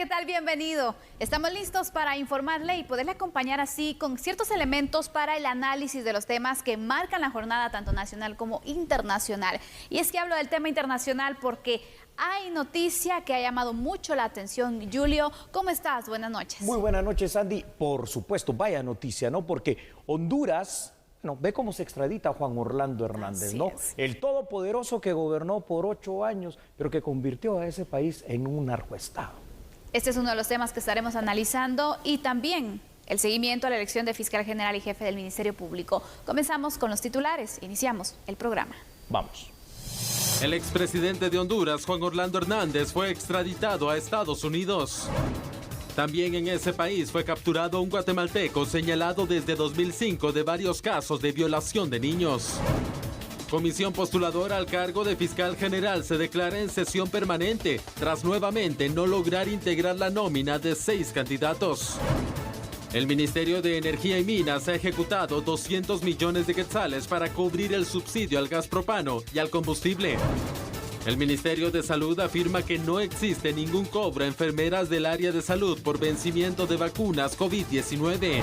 ¿qué tal? Bienvenido. Estamos listos para informarle y poderle acompañar así con ciertos elementos para el análisis de los temas que marcan la jornada tanto nacional como internacional. Y es que hablo del tema internacional porque hay noticia que ha llamado mucho la atención. Julio, ¿cómo estás? Buenas noches. Muy buenas noches, Andy. Por supuesto, vaya noticia, ¿no? Porque Honduras, no, ve cómo se extradita a Juan Orlando Hernández, Así ¿no? es. El todopoderoso que gobernó por 8 años, pero que convirtió a ese país en un narcoestado. Este es uno de los temas que estaremos analizando y también el seguimiento a la elección de fiscal general y jefe del Ministerio Público. Comenzamos con los titulares. Iniciamos el programa. Vamos. El expresidente de Honduras, Juan Orlando Hernández, fue extraditado a Estados Unidos. También en ese país fue capturado un guatemalteco señalado desde 2005 de varios casos de violación de niños. Comisión postuladora al cargo de fiscal general se declara en sesión permanente tras nuevamente no lograr integrar la nómina de 6 candidatos. El Ministerio de Energía y Minas ha ejecutado 200 millones de quetzales para cubrir el subsidio al gas propano y al combustible. El Ministerio de Salud afirma que no existe ningún cobro a enfermeras del área de salud por vencimiento de vacunas COVID-19.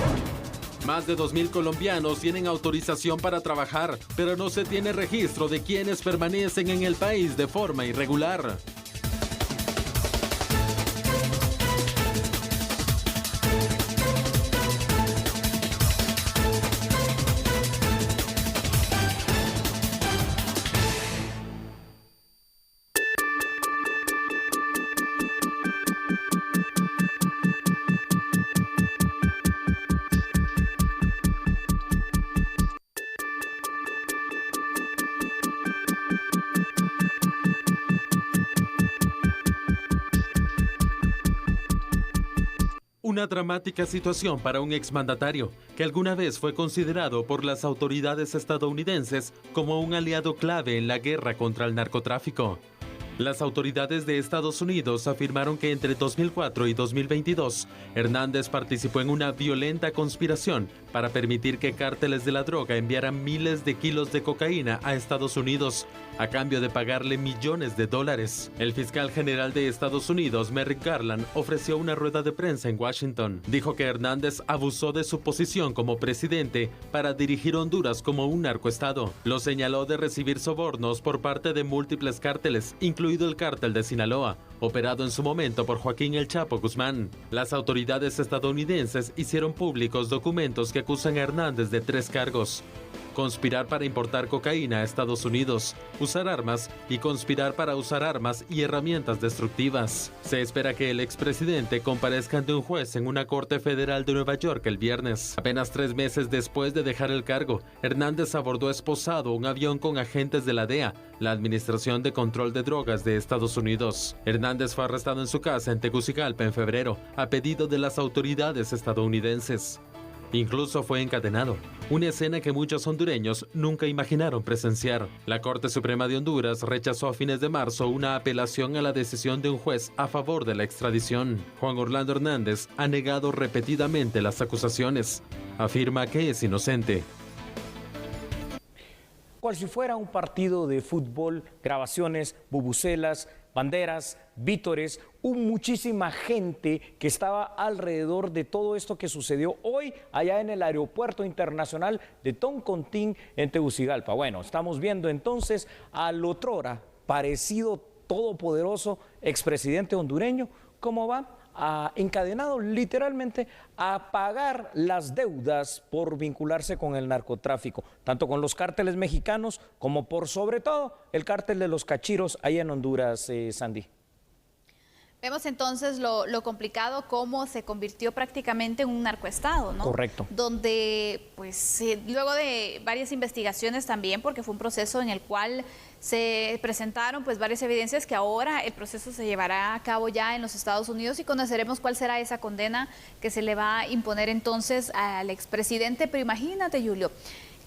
Más de 2.000 colombianos tienen autorización para trabajar, pero no se tiene registro de quienes permanecen en el país de forma irregular. Una dramática situación para un exmandatario que alguna vez fue considerado por las autoridades estadounidenses como un aliado clave en la guerra contra el narcotráfico. Las autoridades de Estados Unidos afirmaron que entre 2004 y 2022, Hernández participó en una violenta conspiración para permitir que cárteles de la droga enviaran miles de kilos de cocaína a Estados Unidos a cambio de pagarle millones de dólares. El fiscal general de Estados Unidos, Merrick Garland, ofreció una rueda de prensa en Washington. Dijo que Hernández abusó de su posición como presidente para dirigir Honduras como un narcoestado. Lo señaló de recibir sobornos por parte de múltiples cárteles, incluido el cártel de Sinaloa, operado en su momento por Joaquín El Chapo Guzmán. Las autoridades estadounidenses hicieron públicos documentos que acusan a Hernández de 3 cargos: conspirar para importar cocaína a Estados Unidos, usar armas y conspirar para usar armas y herramientas destructivas. Se espera que el expresidente comparezca ante un juez en una corte federal de Nueva York el viernes. Apenas 3 meses después de dejar el cargo, Hernández abordó esposado un avión con agentes de la DEA, la Administración de Control de Drogas de Estados Unidos. Hernández fue arrestado en su casa en Tegucigalpa en febrero, a pedido de las autoridades estadounidenses. Incluso fue encadenado, una escena que muchos hondureños nunca imaginaron presenciar. La Corte Suprema de Honduras rechazó a fines de marzo una apelación a la decisión de un juez a favor de la extradición. Juan Orlando Hernández ha negado repetidamente las acusaciones. Afirma que es inocente. Cual si fuera un partido de fútbol, grabaciones, bubucelas, banderas, vítores, muchísima gente que estaba alrededor de todo esto que sucedió hoy allá en el aeropuerto internacional de Toncontín en Tegucigalpa. Bueno, estamos viendo entonces al otrora parecido todopoderoso expresidente hondureño, cómo va encadenado literalmente a pagar las deudas por vincularse con el narcotráfico, tanto con los cárteles mexicanos como por sobre todo el cártel de los cachiros ahí en Honduras, Sandy. Vemos entonces lo complicado, cómo se convirtió prácticamente en un narcoestado, ¿no? Correcto. Donde, pues, luego de varias investigaciones también, porque fue un proceso en el cual se presentaron pues varias evidencias, que ahora el proceso se llevará a cabo ya en los Estados Unidos y conoceremos cuál será esa condena que se le va a imponer entonces al expresidente. Pero imagínate, Julio,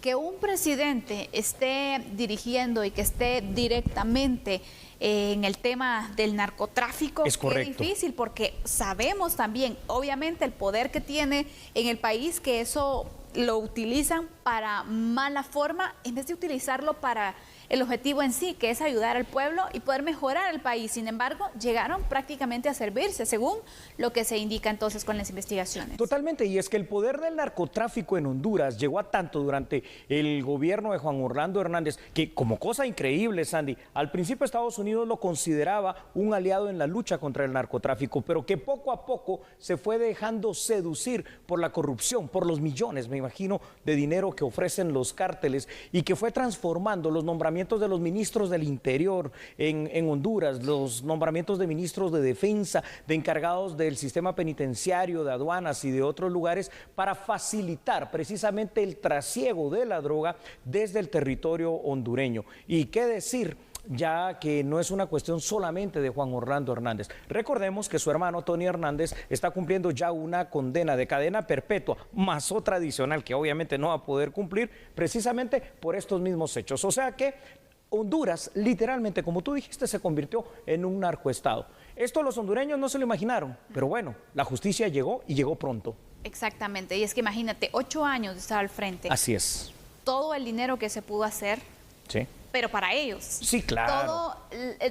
que un presidente esté dirigiendo y que esté directamente en el tema del narcotráfico. Es correcto. Qué difícil, porque sabemos también, obviamente, el poder que tiene en el país, que eso lo utilizan para mala forma en vez de utilizarlo para el objetivo en sí, que es ayudar al pueblo y poder mejorar el país. Sin embargo, llegaron prácticamente a servirse, según lo que se indica entonces con las investigaciones. Totalmente, y es que el poder del narcotráfico en Honduras llegó a tanto durante el gobierno de Juan Orlando Hernández, que como cosa increíble, Sandy, al principio Estados Unidos lo consideraba un aliado en la lucha contra el narcotráfico, pero que poco a poco se fue dejando seducir por la corrupción, por los millones, me imagino, de dinero que ofrecen los cárteles, y que fue transformando los nombramientos de los ministros del Interior en Honduras, los nombramientos de ministros de Defensa, de encargados del sistema penitenciario, de aduanas y de otros lugares, para facilitar precisamente el trasiego de la droga desde el territorio hondureño. Y qué decir, ya que no es una cuestión solamente de Juan Orlando Hernández. Recordemos que su hermano Tony Hernández está cumpliendo ya una condena de cadena perpetua, más otra adicional que obviamente no va a poder cumplir, precisamente por estos mismos hechos. O sea que Honduras, literalmente, como tú dijiste, se convirtió en un narcoestado. Esto los hondureños no se lo imaginaron, pero bueno, la justicia llegó y llegó pronto. Exactamente, y es que imagínate, 8 años de estar al frente. Así es. Todo el dinero que se pudo hacer. Sí. Pero para ellos. Sí, claro.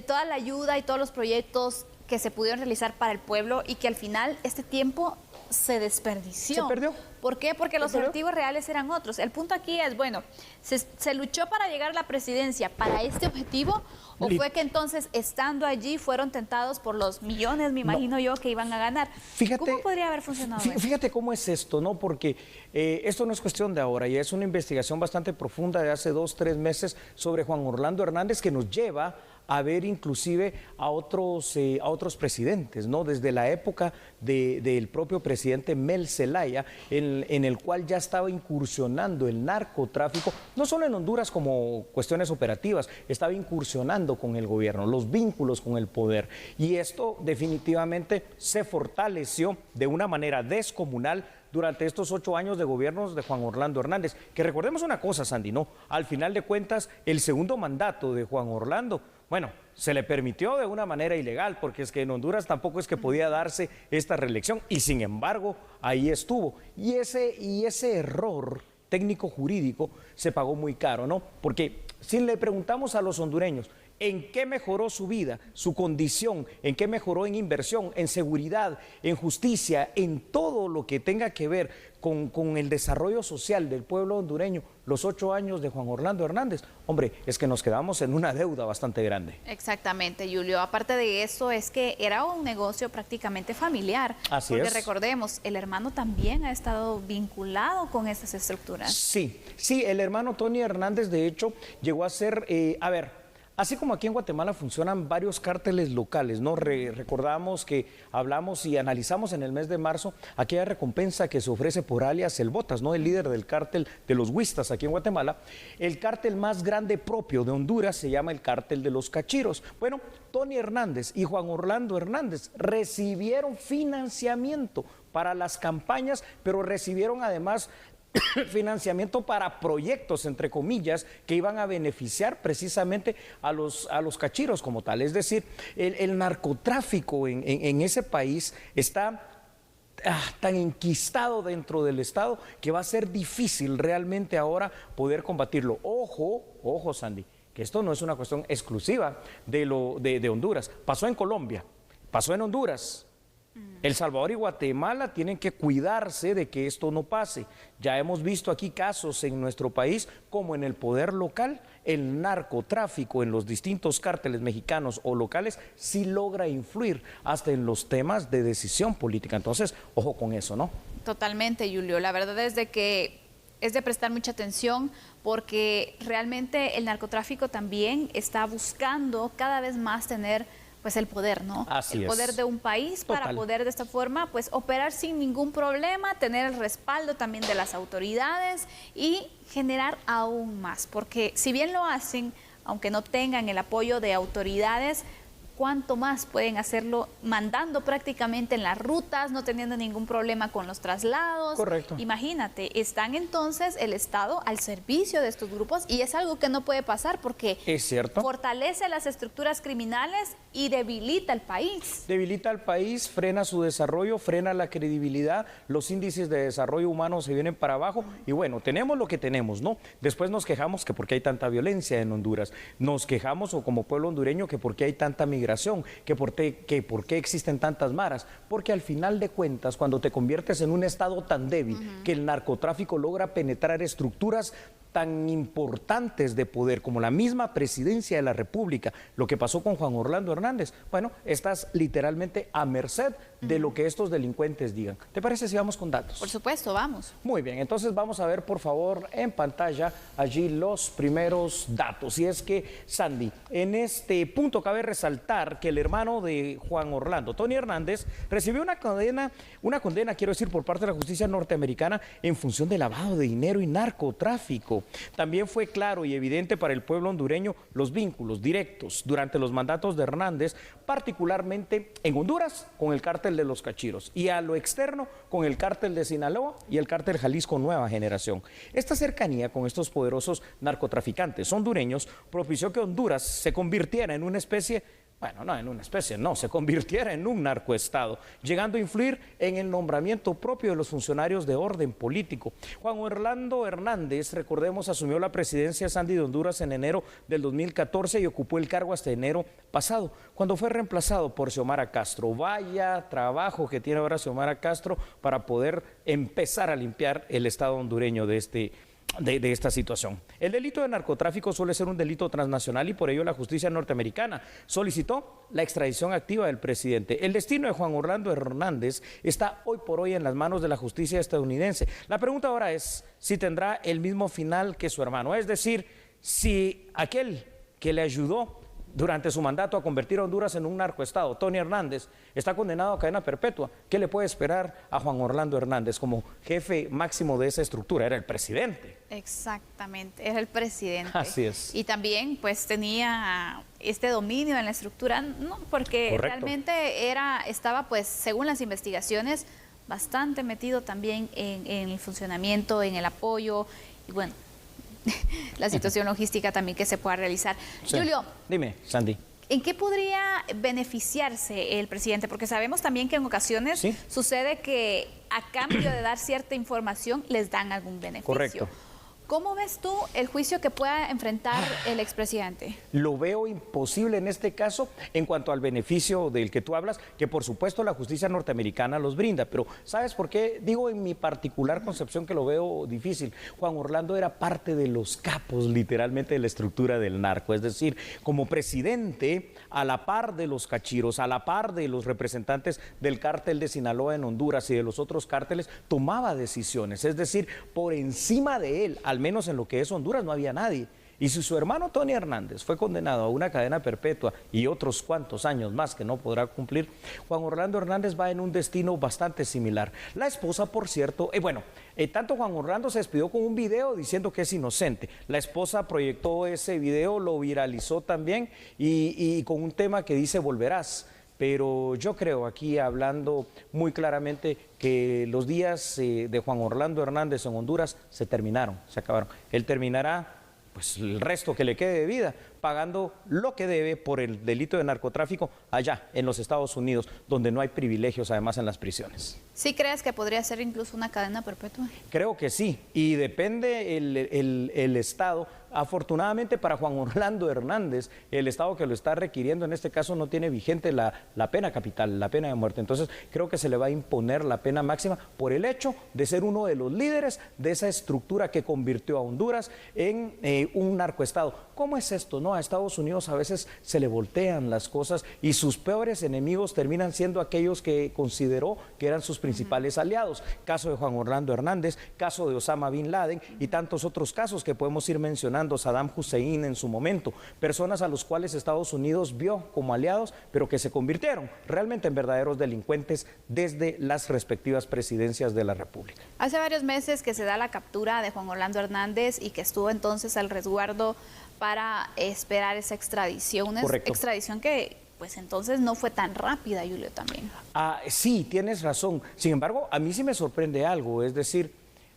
Toda la ayuda y todos los proyectos que se pudieron realizar para el pueblo y que al final este tiempo se desperdició. Se perdió. ¿Por qué? Porque los objetivos reales eran otros. El punto aquí es, bueno, ¿se luchó para llegar a la presidencia para este objetivo? ¿O fue que entonces, estando allí, fueron tentados por los millones, me imagino yo, que iban a ganar? Fíjate, ¿cómo podría haber funcionado eso? Fíjate cómo es esto, ¿no? Porque esto no es cuestión de ahora, ya es una investigación bastante profunda de hace 2, 3 meses sobre Juan Orlando Hernández, que nos lleva a ver inclusive a otros presidentes, ¿no? Desde la época del propio presidente Mel Zelaya, en el cual ya estaba incursionando el narcotráfico, no solo en Honduras como cuestiones operativas, estaba incursionando con el gobierno, los vínculos con el poder. Y esto definitivamente se fortaleció de una manera descomunal durante estos 8 años de gobiernos de Juan Orlando Hernández. Que recordemos una cosa, Sandy, ¿no? Al final de cuentas, el segundo mandato de Juan Orlando, bueno, se le permitió de una manera ilegal, porque es que en Honduras tampoco es que podía darse esta reelección, y sin embargo, ahí estuvo. Y ese error técnico-jurídico se pagó muy caro, ¿no? Porque si le preguntamos a los hondureños, ¿en qué mejoró su vida, su condición? ¿En qué mejoró en inversión, en seguridad, en justicia, en todo lo que tenga que ver con el desarrollo social del pueblo hondureño, los 8 años de Juan Orlando Hernández? Hombre, es que nos quedamos en una deuda bastante grande. Exactamente, Julio. Aparte de eso, es que era un negocio prácticamente familiar. Así porque es. Recordemos, el hermano también ha estado vinculado con esas estructuras. Sí, el hermano Tony Hernández, de hecho, llegó a ser, así como aquí en Guatemala funcionan varios cárteles locales, ¿no? Recordamos que hablamos y analizamos en el mes de marzo aquella recompensa que se ofrece por alias El Botas, ¿no? El líder del cártel de los Huistas aquí en Guatemala. El cártel más grande propio de Honduras se llama el cártel de los Cachiros. Bueno, Tony Hernández y Juan Orlando Hernández recibieron financiamiento para las campañas, pero recibieron además financiamiento para proyectos, entre comillas, que iban a beneficiar precisamente a los cachiros como tal. Es decir, el narcotráfico en ese país está tan enquistado dentro del Estado que va a ser difícil realmente ahora poder combatirlo. Ojo, Sandy, que esto no es una cuestión exclusiva de Honduras. Pasó en Colombia, pasó en Honduras. El Salvador y Guatemala tienen que cuidarse de que esto no pase. Ya hemos visto aquí casos en nuestro país como en el poder local, el narcotráfico en los distintos cárteles mexicanos o locales sí logra influir hasta en los temas de decisión política. Entonces, ojo con eso, ¿no? Totalmente, Julio. La verdad es de que es de prestar mucha atención porque realmente el narcotráfico también está buscando cada vez más tener pues el poder, ¿no? Así el poder es. de un país para poder de esta forma pues operar sin ningún problema, tener el respaldo también de las autoridades y generar aún más, porque si bien lo hacen, aunque no tengan el apoyo de autoridades, ¿cuánto más pueden hacerlo mandando prácticamente en las rutas, no teniendo ningún problema con los traslados? Correcto. Imagínate, están entonces el Estado al servicio de estos grupos y es algo que no puede pasar porque es cierto, fortalece las estructuras criminales y debilita el país. Debilita al país, frena su desarrollo, frena la credibilidad, los índices de desarrollo humano se vienen para abajo y bueno, tenemos lo que tenemos, ¿no? Después nos quejamos que porque hay tanta violencia en Honduras, nos quejamos o como pueblo hondureño que porque hay tanta migración, que por qué existen tantas maras, porque al final de cuentas cuando te conviertes en un estado tan débil que el narcotráfico logra penetrar estructuras tan importantes de poder como la misma presidencia de la República, lo que pasó con Juan Orlando Hernández, bueno, estás literalmente a merced de lo que estos delincuentes digan. ¿Te parece si vamos con datos? Por supuesto, vamos. Muy bien, entonces vamos a ver por favor en pantalla allí los primeros datos. Y es que, Sandy, en este punto cabe resaltar que el hermano de Juan Orlando, Tony Hernández, recibió una condena, quiero decir, por parte de la justicia norteamericana en función de lavado de dinero y narcotráfico. También fue claro y evidente para el pueblo hondureño los vínculos directos durante los mandatos de Hernández, particularmente en Honduras con el cártel de los Cachiros y a lo externo con el cártel de Sinaloa y el cártel Jalisco Nueva Generación. Esta cercanía con estos poderosos narcotraficantes hondureños propició que Honduras se convirtiera en una especie, bueno, no en una especie, no, se convirtiera en un narcoestado, llegando a influir en el nombramiento propio de los funcionarios de orden político. Juan Orlando Hernández, recordemos, asumió la presidencia Sandy de Honduras en enero del 2014 y ocupó el cargo hasta enero pasado, cuando fue reemplazado por Xiomara Castro. Vaya trabajo que tiene ahora Xiomara Castro para poder empezar a limpiar el estado hondureño de esta situación. El delito de narcotráfico suele ser un delito transnacional y por ello la justicia norteamericana solicitó la extradición activa del presidente. El destino de Juan Orlando Hernández está hoy por hoy en las manos de la justicia estadounidense. La pregunta ahora es si tendrá el mismo final que su hermano, es decir, si aquel que le ayudó durante su mandato a convertir a Honduras en un narcoestado, Tony Hernández, está condenado a cadena perpetua. ¿Qué le puede esperar a Juan Orlando Hernández como jefe máximo de esa estructura? Era el presidente. Exactamente, era el presidente. Así es. Y también pues tenía este dominio en la estructura, no, porque Correcto. realmente estaba pues según las investigaciones bastante metido también en el funcionamiento, en el apoyo y bueno, la situación logística también que se pueda realizar. Sí. Julio. Dime, Sandy. ¿En qué podría beneficiarse el presidente? Porque sabemos también que en ocasiones ¿Sí? sucede que a cambio de dar cierta información les dan algún beneficio. Correcto. ¿Cómo ves tú el juicio que pueda enfrentar el expresidente? Lo veo imposible en este caso en cuanto al beneficio del que tú hablas, que por supuesto la justicia norteamericana los brinda, pero ¿sabes por qué? Digo en mi particular concepción que lo veo difícil. Juan Orlando era parte de los capos literalmente de la estructura del narco, es decir, como presidente a la par de los cachiros, a la par de los representantes del cártel de Sinaloa en Honduras y de los otros cárteles, tomaba decisiones, es decir, por encima de él, al menos en lo que es Honduras, no había nadie. Y si su hermano Tony Hernández fue condenado a una cadena perpetua y otros cuantos años más que no podrá cumplir, Juan Orlando Hernández va en un destino bastante similar. La esposa, por cierto, tanto Juan Orlando se despidió con un video diciendo que es inocente. La esposa proyectó ese video, lo viralizó también y con un tema que dice volverás. Pero yo creo, aquí hablando muy claramente, que los días de Juan Orlando Hernández en Honduras se terminaron, se acabaron. Él terminará pues el resto que le quede de vida, pagando lo que debe por el delito de narcotráfico allá en los Estados Unidos, donde no hay privilegios además en las prisiones. ¿Sí crees que podría ser incluso una cadena perpetua? Creo que sí, y depende el Estado. Afortunadamente para Juan Orlando Hernández, el Estado que lo está requiriendo en este caso no tiene vigente la pena capital, la pena de muerte. Entonces creo que se le va a imponer la pena máxima por el hecho de ser uno de los líderes de esa estructura que convirtió a Honduras en un narcoestado. ¿Cómo es esto, no? A Estados Unidos a veces se le voltean las cosas y sus peores enemigos terminan siendo aquellos que consideró que eran sus principales aliados. Caso de Juan Orlando Hernández, caso de Osama Bin Laden y tantos otros casos que podemos ir mencionando. Saddam Hussein en su momento, personas a los cuales Estados Unidos vio como aliados, pero que se convirtieron realmente en verdaderos delincuentes desde las respectivas presidencias de la República. Hace varios meses que se da la captura de Juan Orlando Hernández y que estuvo entonces al resguardo para esperar esa extradición. Una Correcto. extradición que pues entonces no fue tan rápida, Julio, también. Sí, tienes razón. Sin embargo, a mí sí me sorprende algo, es decir,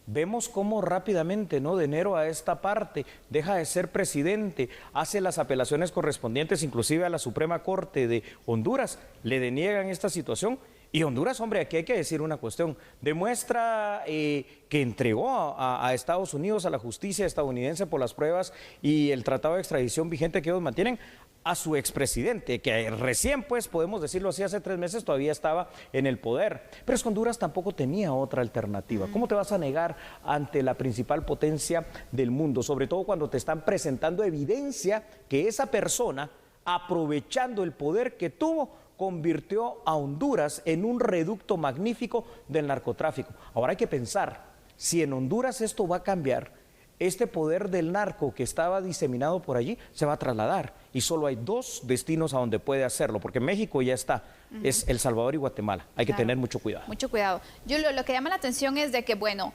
vemos cómo rápidamente, ¿no? De enero a esta parte, deja de ser presidente, hace las apelaciones correspondientes, inclusive a la Suprema Corte de Honduras, le deniegan esta situación. Y Honduras, hombre, aquí hay que decir una cuestión, demuestra que entregó a Estados Unidos, a la justicia estadounidense por las pruebas y el tratado de extradición vigente que ellos mantienen, a su expresidente, que recién, pues, podemos decirlo así, hace 3 meses todavía estaba en el poder. Pero es que Honduras tampoco tenía otra alternativa. ¿Cómo te vas a negar ante la principal potencia del mundo? Sobre todo cuando te están presentando evidencia que esa persona, aprovechando el poder que tuvo, convirtió a Honduras en un reducto magnífico del narcotráfico. Ahora hay que pensar, si en Honduras esto va a cambiar, este poder del narco que estaba diseminado por allí se va a trasladar y solo hay 2 destinos a donde puede hacerlo, porque México ya está, es El Salvador y Guatemala. Hay que tener mucho cuidado. Mucho cuidado. Julio, lo que llama la atención es de que, bueno,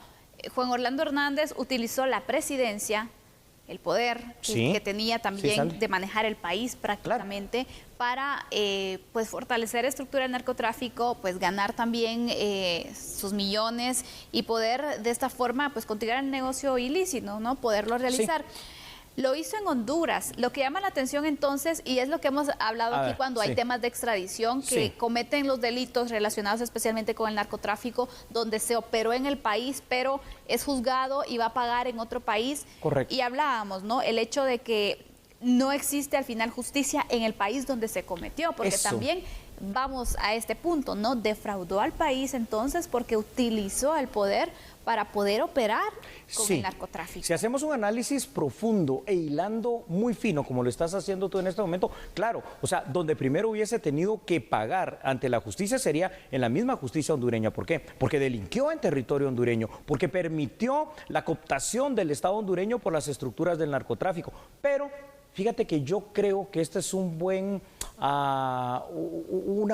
Juan Orlando Hernández utilizó la presidencia, el poder que tenía también de manejar el país prácticamente, para pues fortalecer la estructura del narcotráfico, pues ganar también sus millones y poder de esta forma pues continuar el negocio ilícito, ¿no? Poderlo realizar. Lo hizo en Honduras. Lo que llama la atención entonces, y es lo que hemos hablado aquí cuando hay temas de extradición, que cometen los delitos relacionados especialmente con el narcotráfico, donde se operó en el país, pero es juzgado y va a pagar en otro país. Correcto. Y hablábamos, ¿no? El hecho de que no existe al final justicia en el país donde se cometió, porque también vamos a este punto, ¿no? Defraudó al país entonces porque utilizó el poder para poder operar con el narcotráfico. Si hacemos un análisis profundo e hilando muy fino, como lo estás haciendo tú en este momento, claro, o sea, donde primero hubiese tenido que pagar ante la justicia sería en la misma justicia hondureña. ¿Por qué? Porque delinquió en territorio hondureño, porque permitió la cooptación del Estado hondureño por las estructuras del narcotráfico. Pero fíjate que yo creo que este es una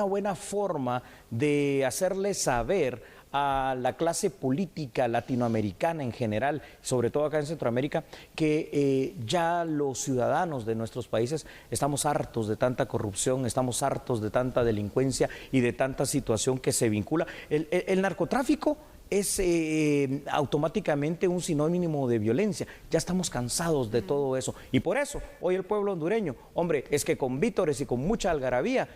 buena forma de hacerle saber a la clase política latinoamericana en general, sobre todo acá en Centroamérica, que ya los ciudadanos de nuestros países estamos hartos de tanta corrupción, estamos hartos de tanta delincuencia y de tanta situación que se vincula. El narcotráfico es automáticamente un sinónimo de violencia. Ya estamos cansados de todo eso. Y por eso, hoy el pueblo hondureño, hombre, es que con vítores y con mucha algarabía,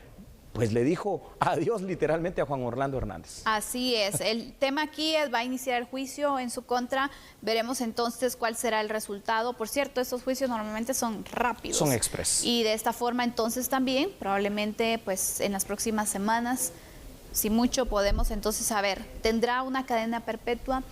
pues le dijo adiós literalmente a Juan Orlando Hernández. Así es. El tema aquí va a iniciar el juicio en su contra. Veremos entonces cuál será el resultado. Por cierto, estos juicios normalmente son rápidos. Son express. Y de esta forma entonces también, probablemente pues en las próximas semanas, si mucho podemos entonces saber, ¿tendrá una cadena perpetua?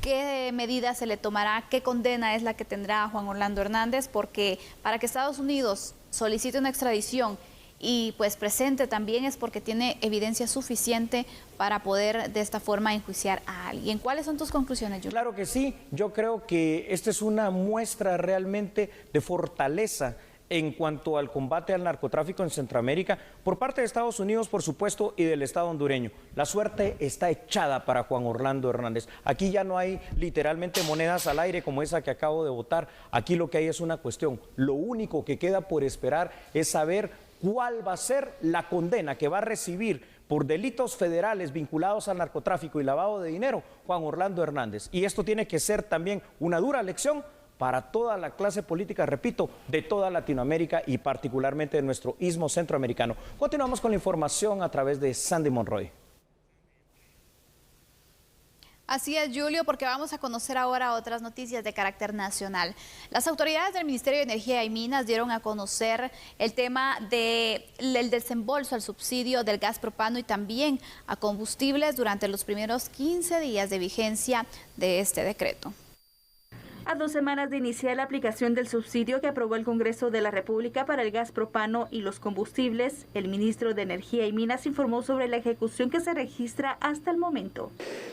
¿Qué medida se le tomará? ¿Qué condena es la que tendrá Juan Orlando Hernández? Porque para que Estados Unidos solicite una extradición y pues presente también es porque tiene evidencia suficiente para poder de esta forma enjuiciar a alguien. ¿Cuáles son tus conclusiones, Julio? Claro que sí, yo creo que esta es una muestra realmente de fortaleza en cuanto al combate al narcotráfico en Centroamérica, por parte de Estados Unidos, por supuesto, y del Estado hondureño. La suerte está echada para Juan Orlando Hernández. Aquí ya no hay literalmente monedas al aire como esa que acabo de votar. Aquí lo que hay es una cuestión. Lo único que queda por esperar es saber cuál va a ser la condena que va a recibir por delitos federales vinculados al narcotráfico y lavado de dinero Juan Orlando Hernández. Y esto tiene que ser también una dura lección para toda la clase política, repito, de toda Latinoamérica y particularmente de nuestro istmo centroamericano. Continuamos con la información a través de Sandy Monroy. Así es, Julio, porque vamos a conocer ahora otras noticias de carácter nacional. Las autoridades del Ministerio de Energía y Minas dieron a conocer el tema del desembolso al subsidio del gas propano y también a combustibles durante los primeros 15 días de vigencia de este decreto. A 2 semanas de iniciar la aplicación del subsidio que aprobó el Congreso de la República para el gas propano y los combustibles, el ministro de Energía y Minas informó sobre la ejecución que se registra hasta el momento.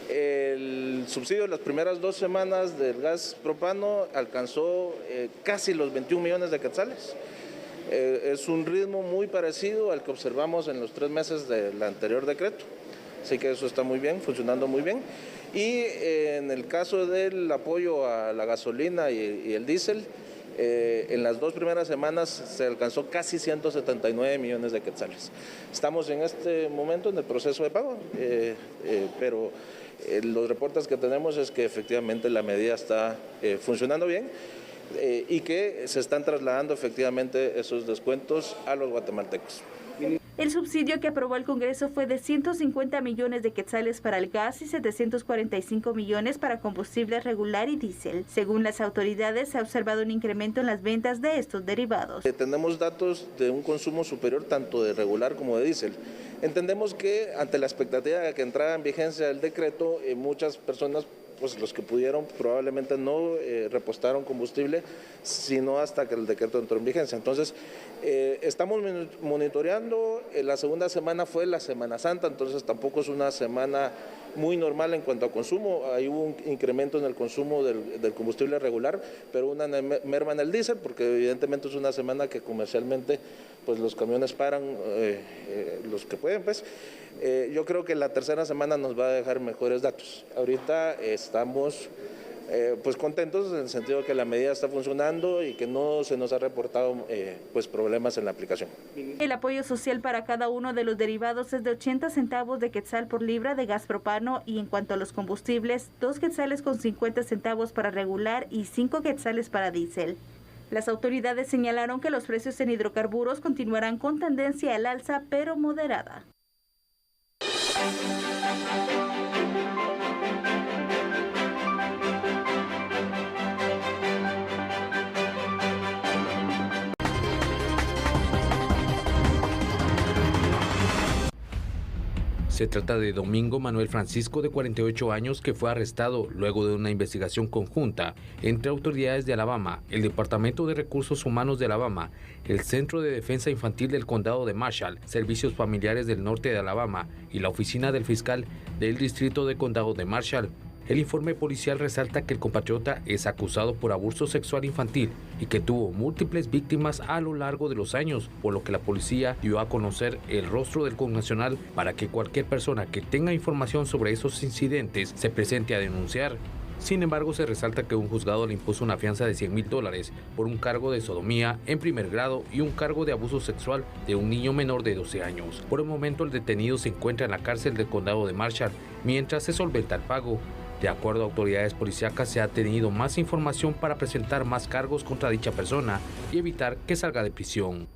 El subsidio de las primeras 2 semanas del gas propano alcanzó casi los 21 millones de quetzales. Es un ritmo muy parecido al que observamos en los 3 meses del anterior decreto. Así que eso está muy bien, funcionando muy bien. Y en el caso del apoyo a la gasolina y el diésel, En las 2 primeras semanas se alcanzó casi 179 millones de quetzales. Estamos en este momento en el proceso de pago, pero los reportes que tenemos es que efectivamente la medida está funcionando bien y que se están trasladando efectivamente esos descuentos a los guatemaltecos. El subsidio que aprobó el Congreso fue de 150 millones de quetzales para el gas y 745 millones para combustible regular y diésel. Según las autoridades, se ha observado un incremento en las ventas de estos derivados. Tenemos datos de un consumo superior tanto de regular como de diésel. Entendemos que ante la expectativa de que entrara en vigencia el decreto, muchas personas, pues los que pudieron probablemente no repostaron combustible, sino hasta que el decreto entró en vigencia. Entonces, estamos monitoreando, la segunda semana fue la Semana Santa, entonces tampoco es una semana muy normal en cuanto a consumo. Hay un incremento en el consumo del combustible regular, pero una merma en el diésel, porque evidentemente es una semana que comercialmente pues los camiones paran, los que pueden, pues. Yo creo que la tercera semana nos va a dejar mejores datos. Ahorita estamos pues contentos en el sentido de que la medida está funcionando y que no se nos ha reportado pues problemas en la aplicación. El apoyo social para cada uno de los derivados es de 80 centavos de quetzal por libra de gas propano, y en cuanto a los combustibles, 2 quetzales con 50 centavos para regular y 5 quetzales para diésel. Las autoridades señalaron que los precios en hidrocarburos continuarán con tendencia al alza, pero moderada. Se trata de Domingo Manuel Francisco, de 48 años, que fue arrestado luego de una investigación conjunta entre autoridades de Alabama, el Departamento de Recursos Humanos de Alabama, el Centro de Defensa Infantil del Condado de Marshall, Servicios Familiares del Norte de Alabama y la Oficina del Fiscal del Distrito de Condado de Marshall. El informe policial resalta que el compatriota es acusado por abuso sexual infantil y que tuvo múltiples víctimas a lo largo de los años, por lo que la policía dio a conocer el rostro del connacional para que cualquier persona que tenga información sobre esos incidentes se presente a denunciar. Sin embargo, se resalta que un juzgado le impuso una fianza de $100,000 por un cargo de sodomía en primer grado y un cargo de abuso sexual de un niño menor de 12 años. Por el momento, el detenido se encuentra en la cárcel del condado de Marshall mientras se solventa el pago. De acuerdo a autoridades policíacas, se ha tenido más información para presentar más cargos contra dicha persona y evitar que salga de prisión.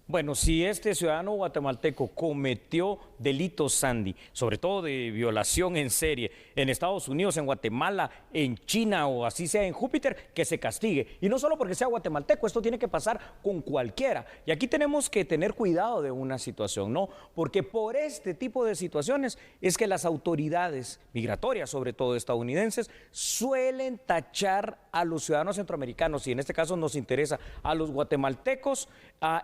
Bueno, si este ciudadano guatemalteco cometió delitos, Sandy, sobre todo de violación en serie, en Estados Unidos, en Guatemala, en China o así sea en Júpiter, que se castigue. Y no solo porque sea guatemalteco, esto tiene que pasar con cualquiera. Y aquí tenemos que tener cuidado de una situación, ¿no? Porque por este tipo de situaciones es que las autoridades migratorias, sobre todo estadounidenses, suelen tachar a los ciudadanos centroamericanos, y en este caso nos interesa a los guatemaltecos,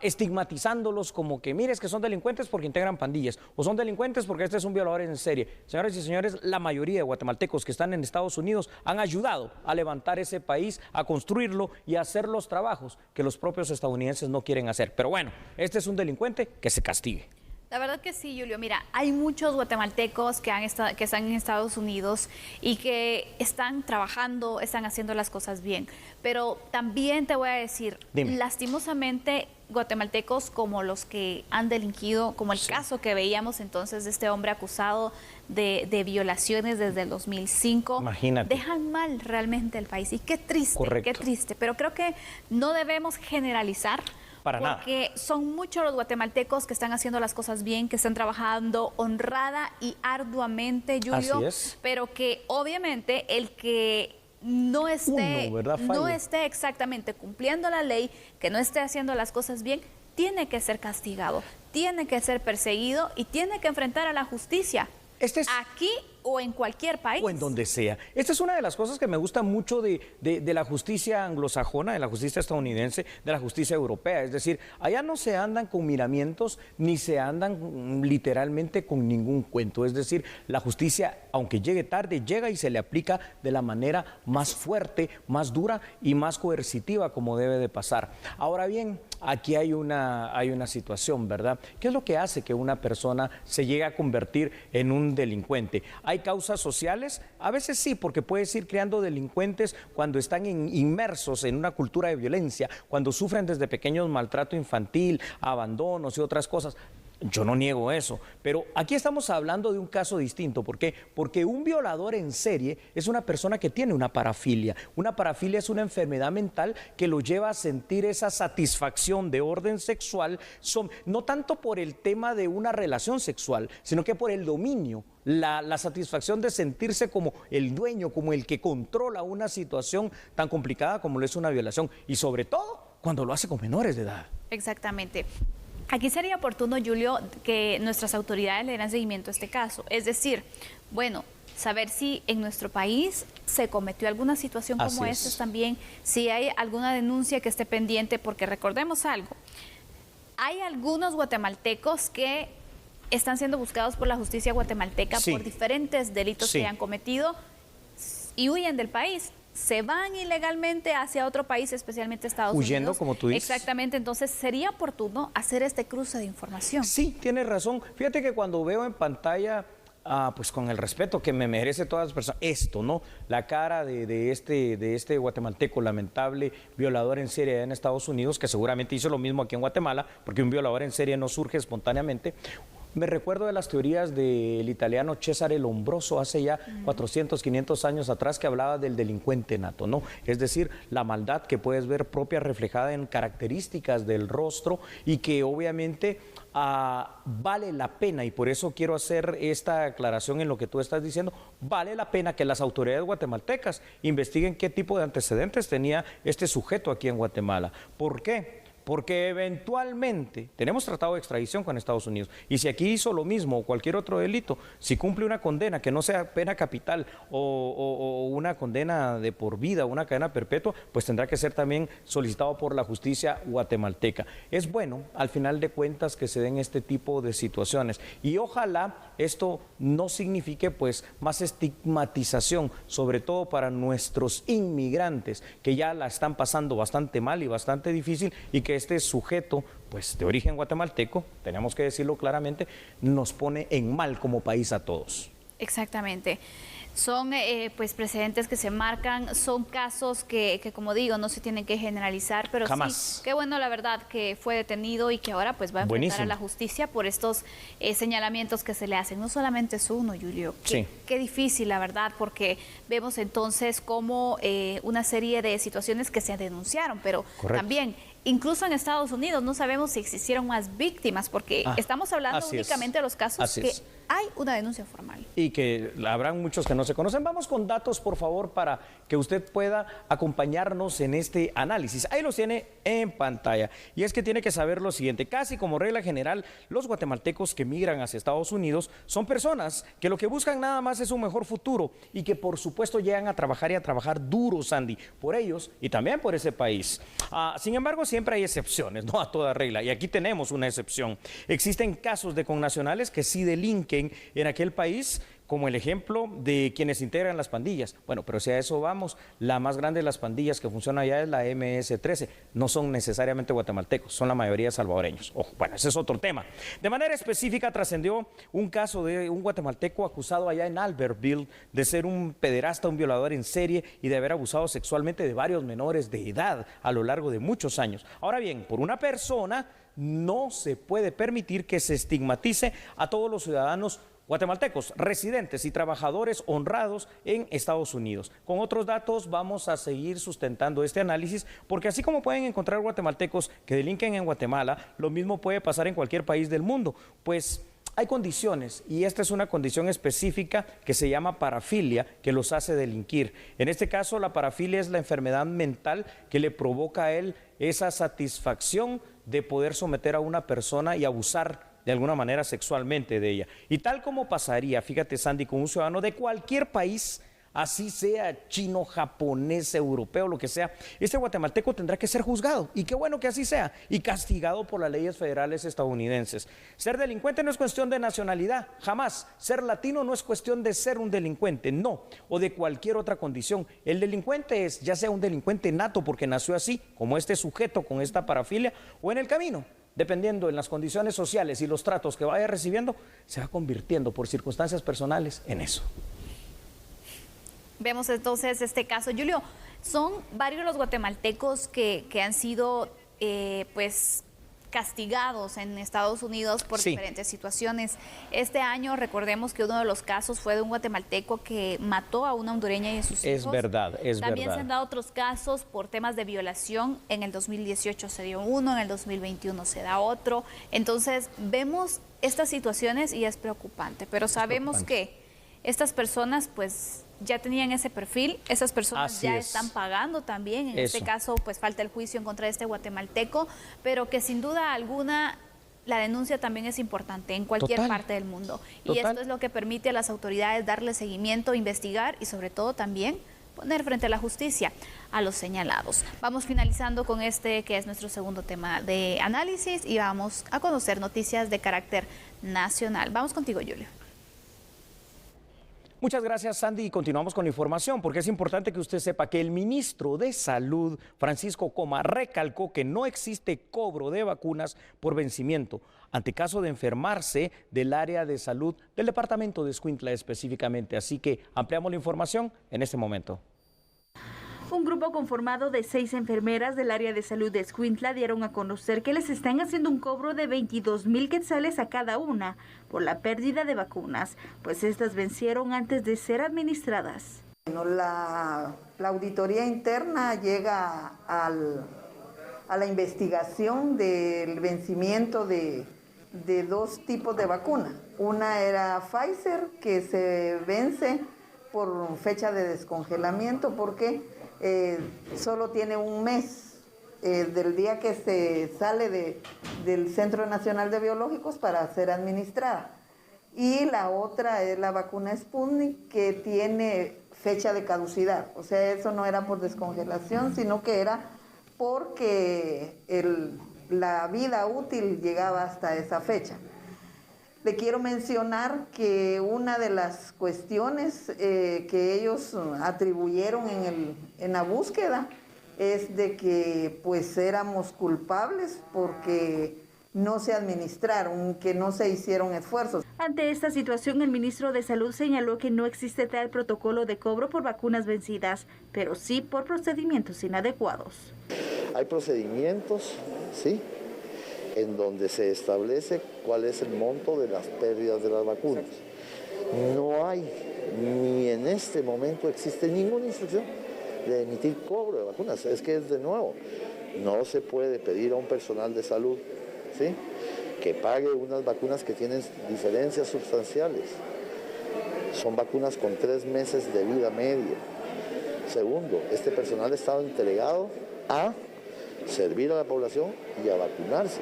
estigmatizándolos como que, mire, es que son delincuentes porque integran pandillas, o son delincuentes porque este es un violador en serie. Señoras y señores, la mayoría de guatemaltecos que están en Estados Unidos han ayudado a levantar ese país, a construirlo y a hacer los trabajos que los propios estadounidenses no quieren hacer. Pero bueno, este es un delincuente, que se castigue. La verdad que sí, Julio. Mira, hay muchos guatemaltecos que están en Estados Unidos y que están trabajando, están haciendo las cosas bien. Pero también te voy a decir, lastimosamente, guatemaltecos como los que han delinquido, como el caso que veíamos entonces de este hombre acusado de violaciones desde el 2005, imagínate, dejan mal realmente el país. Y qué triste, qué triste. Pero creo que no debemos generalizar. Porque son muchos los guatemaltecos que están haciendo las cosas bien, que están trabajando honrada y arduamente, Julio. Así es. Pero que obviamente el que no esté exactamente cumpliendo la ley, que no esté haciendo las cosas bien, tiene que ser castigado, tiene que ser perseguido y tiene que enfrentar a la justicia. Aquí o en cualquier país. O en donde sea. Esta es una de las cosas que me gusta mucho de la justicia anglosajona, de la justicia estadounidense, de la justicia europea. Es decir, allá no se andan con miramientos ni se andan literalmente con ningún cuento. Es decir, la justicia, aunque llegue tarde, llega y se le aplica de la manera más fuerte, más dura y más coercitiva como debe de pasar. Ahora bien, aquí hay una situación, ¿verdad? ¿Qué es lo que hace que una persona se llegue a convertir en un delincuente? ¿Hay causas sociales? A veces sí, porque puedes ir creando delincuentes cuando están inmersos en una cultura de violencia, cuando sufren desde pequeños maltrato infantil, abandonos y otras cosas. Yo no niego eso, pero aquí estamos hablando de un caso distinto. ¿Por qué? Porque un violador en serie es una persona que tiene una parafilia. Una parafilia es una enfermedad mental que lo lleva a sentir esa satisfacción de orden sexual, no tanto por el tema de una relación sexual, sino que por el dominio. La satisfacción de sentirse como el dueño, como el que controla una situación tan complicada como lo es una violación. Y sobre todo, cuando lo hace con menores de edad. Exactamente. Aquí sería oportuno, Julio, que nuestras autoridades le dieran seguimiento a este caso. Es decir, bueno, saber si en nuestro país se cometió alguna situación como esta también, si hay alguna denuncia que esté pendiente, porque recordemos algo, hay algunos guatemaltecos que están siendo buscados por la justicia guatemalteca por diferentes delitos que han cometido y huyen del país. Se van ilegalmente hacia otro país, especialmente Estados Unidos. Huyendo, como tú dices. Exactamente, entonces sería oportuno hacer este cruce de información. Sí, tienes razón. Fíjate que cuando veo en pantalla, pues con el respeto que me merece todas las personas, esto, ¿no? La cara de este guatemalteco lamentable, violador en serie en Estados Unidos, que seguramente hizo lo mismo aquí en Guatemala, porque un violador en serie no surge espontáneamente. Me recuerdo de las teorías del italiano Cesare Lombroso hace ya 400, 500 años atrás, que hablaba del delincuente nato, ¿no? Es decir, la maldad que puedes ver propia reflejada en características del rostro y que obviamente vale la pena, y por eso quiero hacer esta aclaración en lo que tú estás diciendo, vale la pena que las autoridades guatemaltecas investiguen qué tipo de antecedentes tenía este sujeto aquí en Guatemala. ¿Por qué? Porque eventualmente tenemos tratado de extradición con Estados Unidos y si aquí hizo lo mismo o cualquier otro delito, si cumple una condena que no sea pena capital o una condena de por vida, una cadena perpetua, pues tendrá que ser también solicitado por la justicia guatemalteca. Es bueno, al final de cuentas, que se den este tipo de situaciones y ojalá esto no signifique pues más estigmatización, sobre todo para nuestros inmigrantes que ya la están pasando bastante mal y bastante difícil, y que este sujeto, pues de origen guatemalteco, tenemos que decirlo claramente, nos pone en mal como país a todos. Exactamente. Son pues precedentes que se marcan, son casos que como digo, no se tienen que generalizar, pero jamás. Sí, qué bueno la verdad que fue detenido y que ahora pues va a enfrentar a la justicia por estos señalamientos que se le hacen. No solamente es uno, Julio. Qué difícil la verdad, porque vemos entonces como una serie de situaciones que se denunciaron, pero también incluso en Estados Unidos no sabemos si existieron más víctimas, porque estamos hablando únicamente de los casos que hay una denuncia formal. Y que habrán muchos que no se conocen. Vamos con datos, por favor, para que usted pueda acompañarnos en este análisis. Ahí los tiene en pantalla. Y es que tiene que saber lo siguiente. Casi como regla general, los guatemaltecos que migran hacia Estados Unidos son personas que lo que buscan nada más es un mejor futuro y que, por supuesto, llegan a trabajar y a trabajar duro, Sandy, por ellos y también por ese país. Sin embargo, siempre hay excepciones, no a toda regla. Y aquí tenemos una excepción. Existen casos de connacionales que sí delinquen en aquel país, como el ejemplo de quienes integran las pandillas. Bueno, pero si a eso vamos, la más grande de las pandillas que funciona allá es la MS-13. No son necesariamente guatemaltecos, son la mayoría salvadoreños. Ojo, bueno, ese es otro tema. De manera específica trascendió un caso de un guatemalteco acusado allá en Albertville de ser un pederasta, un violador en serie y de haber abusado sexualmente de varios menores de edad a lo largo de muchos años. Ahora bien, por una persona no se puede permitir que se estigmatice a todos los ciudadanos guatemaltecos, residentes y trabajadores honrados en Estados Unidos. Con otros datos vamos a seguir sustentando este análisis, porque así como pueden encontrar guatemaltecos que delinquen en Guatemala, lo mismo puede pasar en cualquier país del mundo, pues hay condiciones, y esta es una condición específica que se llama parafilia, que los hace delinquir. En este caso, la parafilia es la enfermedad mental que le provoca a él esa satisfacción de poder someter a una persona y abusar de alguna manera sexualmente de ella. Y tal como pasaría, fíjate, Sandy, con un ciudadano de cualquier país, así sea chino, japonés, europeo, lo que sea, este guatemalteco tendrá que ser juzgado, y qué bueno que así sea, y castigado por las leyes federales estadounidenses. Ser delincuente no es cuestión de nacionalidad, jamás. Ser latino no es cuestión de ser un delincuente, no, o de cualquier otra condición. El delincuente es ya sea un delincuente nato porque nació así, como este sujeto con esta parafilia, o en el camino, dependiendo en las condiciones sociales y los tratos que vaya recibiendo, se va convirtiendo por circunstancias personales en eso. Vemos entonces este caso. Julio, son varios los guatemaltecos que han sido pues castigados en Estados Unidos por diferentes situaciones. Este año recordemos que uno de los casos fue de un guatemalteco que mató a una hondureña y a sus hijos. Es verdad, es verdad. También se han dado otros casos por temas de violación. En el 2018 se dio uno, en el 2021 se da otro. Entonces vemos estas situaciones y es preocupante, pero sabemos que estas personas pues ya tenían ese perfil, esas personas ya están pagando también, en este caso pues falta el juicio en contra de este guatemalteco, pero que sin duda alguna la denuncia también es importante en cualquier parte del mundo. Y esto es lo que permite a las autoridades darle seguimiento, investigar y sobre todo también poner frente a la justicia a los señalados. Vamos finalizando con este que es nuestro segundo tema de análisis y vamos a conocer noticias de carácter nacional. Vamos contigo, Julio. Muchas gracias, Sandy, y continuamos con la información, porque es importante que usted sepa que el ministro de Salud, Francisco Coma, recalcó que no existe cobro de vacunas por vencimiento ante caso de enfermarse del área de salud del departamento de Escuintla específicamente. Así que ampliamos la información en este momento. Un grupo conformado de 6 enfermeras del área de salud de Escuintla dieron a conocer que les están haciendo un cobro de 22,000 quetzales a cada una por la pérdida de vacunas, pues estas vencieron antes de ser administradas. La auditoría interna llega a la investigación del vencimiento de 2 tipos de vacuna. Una era Pfizer, que se vence por fecha de descongelamiento porque solo tiene un mes del día que se sale del Centro Nacional de Biológicos para ser administrada. Y la otra es la vacuna Sputnik, que tiene fecha de caducidad. O sea, eso no era por descongelación, sino que era porque la vida útil llegaba hasta esa fecha. Le quiero mencionar que una de las cuestiones que ellos atribuyeron en la búsqueda es de que pues éramos culpables porque no se administraron, que no se hicieron esfuerzos. Ante esta situación, el ministro de Salud señaló que no existe tal protocolo de cobro por vacunas vencidas, pero sí por procedimientos inadecuados. Hay procedimientos, sí, en donde se establece cuál es el monto de las pérdidas de las vacunas. No hay, ni en este momento existe ninguna instrucción de emitir cobro de vacunas. Es que es de nuevo, no se puede pedir a un personal de salud, ¿sí?, que pague unas vacunas que tienen diferencias sustanciales. Son vacunas con 3 meses de vida media. Segundo, este personal ha estado entregado a servir a la población y a vacunarse.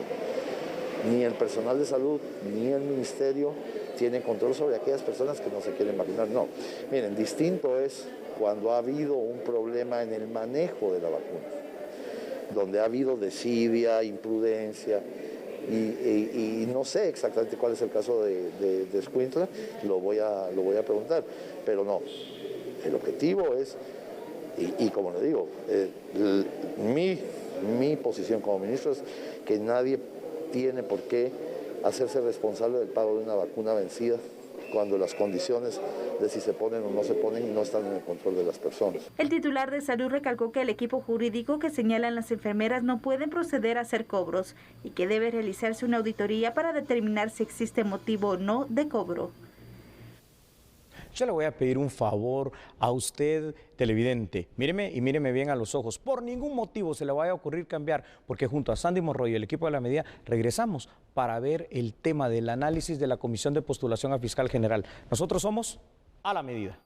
Ni el personal de salud ni el ministerio tienen control sobre aquellas personas que no se quieren vacunar. No, miren, distinto es cuando ha habido un problema en el manejo de la vacuna, donde ha habido desidia, imprudencia, y no sé exactamente cuál es el caso de Escuintla, lo voy a preguntar, pero no, el objetivo es, y como le digo, mi posición como ministro es que nadie tiene por qué hacerse responsable del pago de una vacuna vencida cuando las condiciones de si se ponen o no se ponen no están en el control de las personas. El titular de Salud recalcó que el equipo jurídico que señalan las enfermeras no pueden proceder a hacer cobros y que debe realizarse una auditoría para determinar si existe motivo o no de cobro. Yo le voy a pedir un favor a usted, televidente. Míreme y míreme bien a los ojos. Por ningún motivo se le vaya a ocurrir cambiar, porque junto a Sandy Monroy y el equipo de La Medida regresamos para ver el tema del análisis de la Comisión de Postulación a Fiscal General. Nosotros somos A la Medida.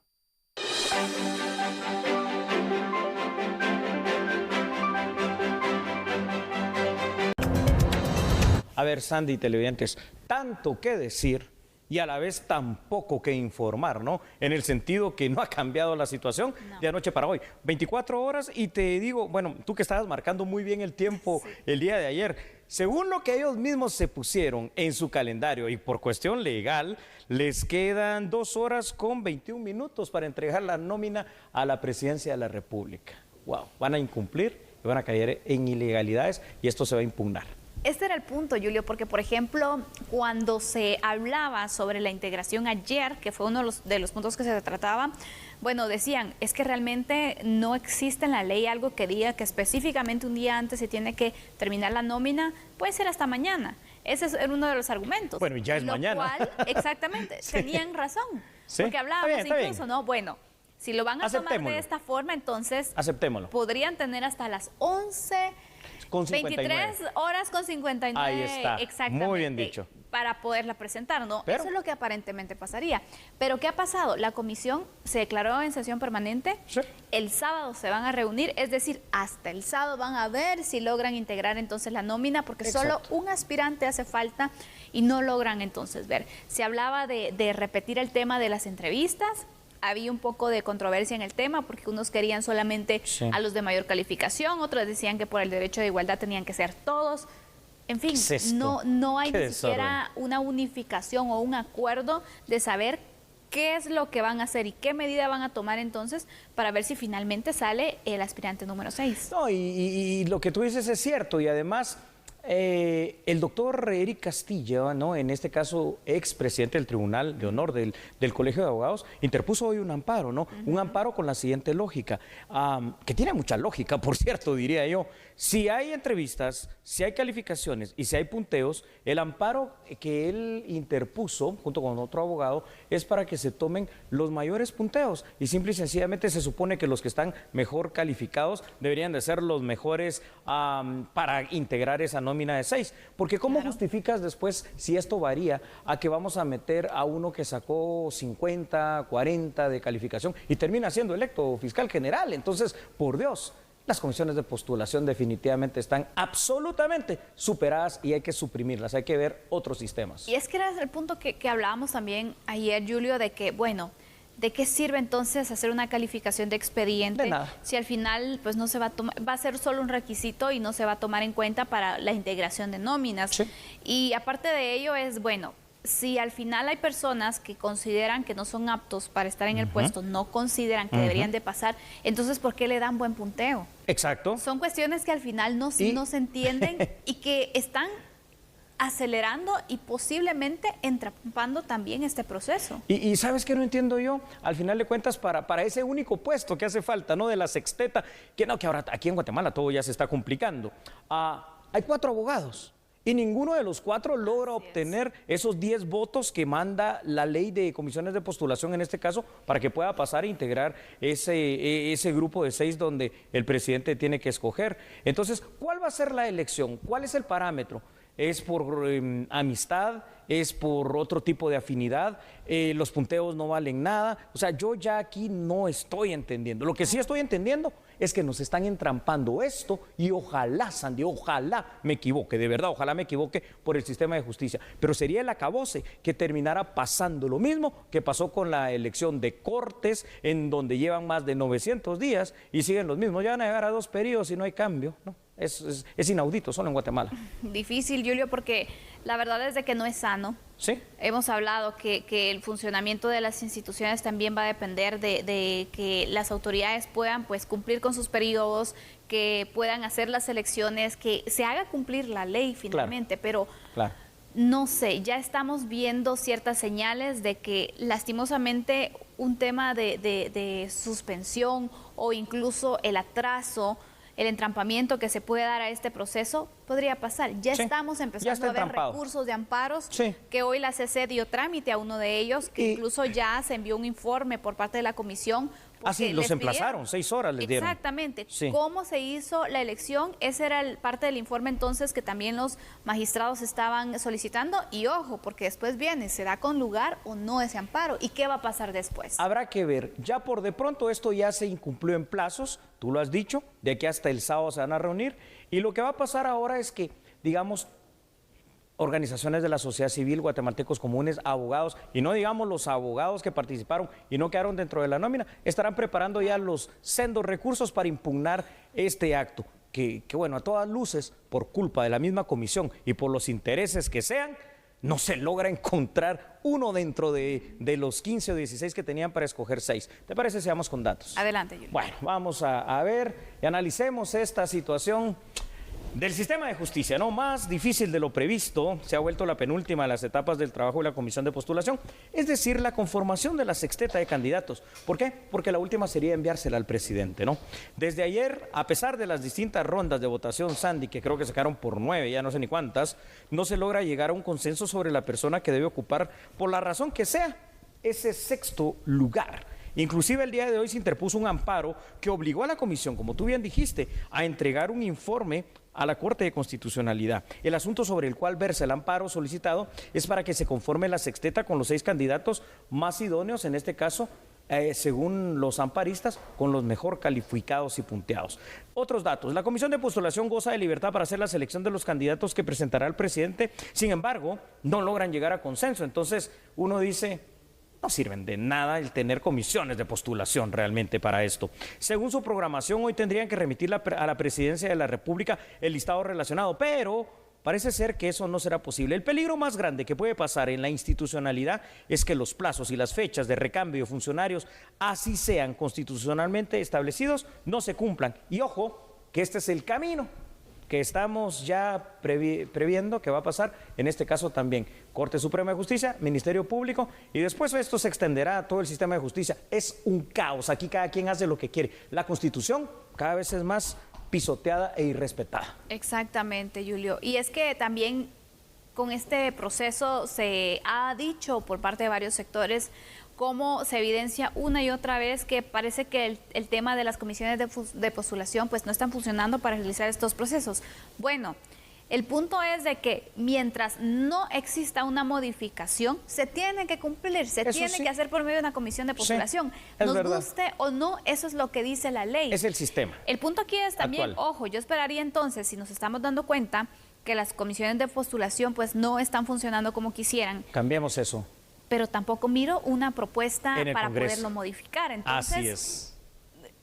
A ver, Sandy y televidentes, tanto que decir y a la vez tampoco que informar, ¿no? En el sentido que no ha cambiado la situación de anoche para hoy. 24 horas y te digo, bueno, tú que estabas marcando muy bien el tiempo el día de ayer, según lo que ellos mismos se pusieron en su calendario y por cuestión legal, les quedan 2 horas con 21 minutos para entregar la nómina a la presidencia de la República. Wow, van a incumplir y van a caer en ilegalidades y esto se va a impugnar. Este era el punto, Julio, porque, por ejemplo, cuando se hablaba sobre la integración ayer, que fue uno de los puntos que se trataba, bueno, decían, es que realmente no existe en la ley algo que diga que específicamente un día antes se tiene que terminar la nómina, puede ser hasta mañana. Ese es uno de los argumentos. Bueno, ya es mañana. Cual, exactamente, sí. Tenían razón, sí. Porque hablábamos está bien. incluso, ¿no? Bueno, si lo van a tomar de esta forma, entonces podrían tener hasta las 11... Con 23 horas con 59. Ahí está. Exactamente. Muy bien dicho. Para poderla presentar, ¿no? Pero eso es lo que aparentemente pasaría. Pero ¿qué ha pasado? La comisión se declaró en sesión permanente. Sí. El sábado se van a reunir, es decir, hasta el sábado van a ver si logran integrar entonces la nómina, porque solo un aspirante hace falta y no logran entonces ver. Se hablaba de repetir el tema de las entrevistas. Había un poco de controversia en el tema porque unos querían solamente a los de mayor calificación, otros decían que por el derecho de igualdad tenían que ser todos. En fin, no hay ni siquiera una unificación o un acuerdo de saber qué es lo que van a hacer y qué medida van a tomar entonces para ver si finalmente sale el aspirante número 6. No, y lo que tú dices es cierto y además... el doctor Eric Castillo, ¿no? En este caso expresidente del Tribunal de Honor del Colegio de Abogados, interpuso hoy un amparo, ¿no? Un amparo con la siguiente lógica, que tiene mucha lógica, por cierto, diría yo. Si hay entrevistas, si hay calificaciones y si hay punteos, el amparo que él interpuso junto con otro abogado es para que se tomen los mayores punteos y simple y sencillamente se supone que los que están mejor calificados deberían de ser los mejores para integrar esa nómina de 6, porque ¿cómo justificas después si esto varía a que vamos a meter a uno que sacó 50, 40 de calificación y termina siendo electo fiscal general? Entonces, por Dios, las comisiones de postulación definitivamente están absolutamente superadas y hay que suprimirlas, hay que ver otros sistemas. Y es que era el punto que hablábamos también ayer, Julio, de que, bueno, ¿de qué sirve entonces hacer una calificación de expediente? De nada. Si al final pues no se va a tomar, va a ser solo un requisito y no se va a tomar en cuenta para la integración de nóminas. Sí. Y aparte de ello es, bueno, si al final hay personas que consideran que no son aptos para estar en el puesto, no consideran que deberían de pasar, entonces ¿por qué le dan buen punteo? Exacto. Son cuestiones que al final no se entienden y que están acelerando y posiblemente entrampando también este proceso. Y ¿sabes qué no entiendo yo? Al final de cuentas, para ese único puesto que hace falta, ¿no? De la sexteta, que ahora aquí en Guatemala todo ya se está complicando. Hay 4 abogados. Y ninguno de los 4 logra obtener esos 10 votos que manda la ley de comisiones de postulación, en este caso, para que pueda pasar e integrar ese grupo de 6 donde el presidente tiene que escoger. Entonces, ¿cuál va a ser la elección? ¿Cuál es el parámetro? ¿Es por amistad? ¿Es por otro tipo de afinidad? ¿Los punteos no valen nada? O sea, yo ya aquí no estoy entendiendo. Lo que sí estoy entendiendo es que nos están entrampando esto y ojalá, Sandy, ojalá me equivoque, de verdad, ojalá me equivoque por el sistema de justicia. Pero sería el acabose que terminara pasando lo mismo que pasó con la elección de Cortes, en donde llevan más de 900 días y siguen los mismos. Ya van a llegar a 2 periodos y no hay cambio, ¿no? Es inaudito, solo en Guatemala. Difícil, Julio, porque la verdad es de que no es sano. Sí. Hemos hablado que el funcionamiento de las instituciones también va a depender de que las autoridades puedan pues cumplir con sus periodos, que puedan hacer las elecciones, que se haga cumplir la ley finalmente, pero no sé, ya estamos viendo ciertas señales de que lastimosamente un tema de suspensión o incluso el atraso, el entrampamiento que se puede dar a este proceso podría pasar. Ya estamos empezando a ver recursos de amparos, que hoy la CC dio trámite a uno de ellos, que incluso ya se envió un informe por parte de la comisión. Sí, los emplazaron, 6 horas les dieron. Exactamente. ¿Cómo se hizo la elección? Ese era parte del informe entonces que también los magistrados estaban solicitando. Y ojo, porque después viene, ¿será con lugar o no ese amparo? ¿Y qué va a pasar después? Habrá que ver. Ya por de pronto esto ya se incumplió en plazos, tú lo has dicho, de aquí hasta el sábado se van a reunir. Y lo que va a pasar ahora es que, digamos, organizaciones de la sociedad civil, guatemaltecos comunes, abogados, y no digamos los abogados que participaron y no quedaron dentro de la nómina, estarán preparando ya los sendos recursos para impugnar este acto, que bueno, a todas luces, por culpa de la misma comisión y por los intereses que sean, no se logra encontrar uno dentro de los 15 o 16 que tenían para escoger 6. ¿Te parece si vamos con datos? Adelante, Julio. Bueno, vamos a ver y analicemos esta situación del sistema de justicia, ¿no? Más difícil de lo previsto, se ha vuelto la penúltima de las etapas del trabajo de la comisión de postulación, es decir, la conformación de la sexteta de candidatos. ¿Por qué? Porque la última sería enviársela al presidente, ¿no? Desde ayer, a pesar de las distintas rondas de votación, Sandy, que creo que sacaron por 9, ya no sé ni cuántas, no se logra llegar a un consenso sobre la persona que debe ocupar, por la razón que sea, ese sexto lugar. Inclusive el día de hoy se interpuso un amparo que obligó a la comisión, como tú bien dijiste, a entregar un informe a la Corte de Constitucionalidad. El asunto sobre el cual versa el amparo solicitado es para que se conforme la sexteta con los 6 candidatos más idóneos, en este caso, según los amparistas, con los mejor calificados y punteados. Otros datos: la comisión de postulación goza de libertad para hacer la selección de los candidatos que presentará el presidente, sin embargo, no logran llegar a consenso. Entonces, uno dice, no sirven de nada el tener comisiones de postulación realmente para esto. Según su programación, hoy tendrían que remitir a la Presidencia de la República el listado relacionado, pero parece ser que eso no será posible. El peligro más grande que puede pasar en la institucionalidad es que los plazos y las fechas de recambio de funcionarios, así sean constitucionalmente establecidos, no se cumplan. Y ojo, que este es el camino que estamos ya previendo que va a pasar, en este caso también Corte Suprema de Justicia, Ministerio Público, y después esto se extenderá a todo el sistema de justicia. Es un caos, aquí cada quien hace lo que quiere. La Constitución cada vez es más pisoteada e irrespetada. Exactamente, Julio. Y es que también con este proceso se ha dicho por parte de varios sectores cómo se evidencia una y otra vez que parece que el tema de las comisiones de postulación pues no están funcionando para realizar estos procesos. Bueno, el punto es de que mientras no exista una modificación, se tiene que cumplir, se tiene que hacer por medio de una comisión de postulación. Sí, nos guste o no, eso es lo que dice la ley. Es el sistema. El punto aquí es también, ojo, yo esperaría entonces, si nos estamos dando cuenta que las comisiones de postulación pues no están funcionando como quisieran. Cambiemos eso. Pero tampoco miro una propuesta para Congreso. Poderlo modificar. Entonces, así es.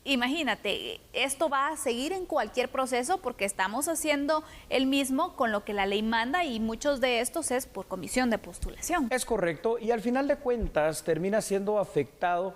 Imagínate, esto va a seguir en cualquier proceso porque estamos haciendo el mismo con lo que la ley manda y muchos de estos es por comisión de postulación. Es correcto, y al final de cuentas termina siendo afectado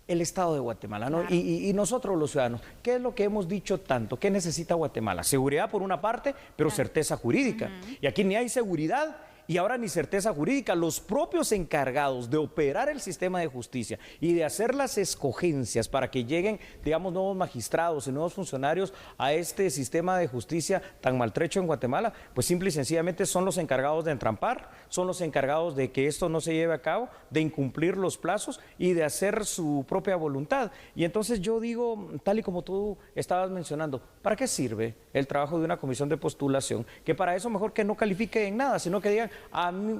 el Estado de Guatemala, ¿no? Claro. Y nosotros los ciudadanos, ¿qué es lo que hemos dicho tanto? ¿Qué necesita Guatemala? Seguridad por una parte, pero certeza jurídica. Y aquí ni hay seguridad y ahora ni certeza jurídica. Los propios encargados de operar el sistema de justicia y de hacer las escogencias para que lleguen, digamos, nuevos magistrados y nuevos funcionarios a este sistema de justicia tan maltrecho en Guatemala, pues simple y sencillamente son los encargados de entrampar, son los encargados de que esto no se lleve a cabo, de incumplir los plazos y de hacer su propia voluntad. Y entonces yo digo, tal y como tú estabas mencionando, ¿para qué sirve el trabajo de una comisión de postulación? Que para eso mejor que no califique en nada, sino que digan,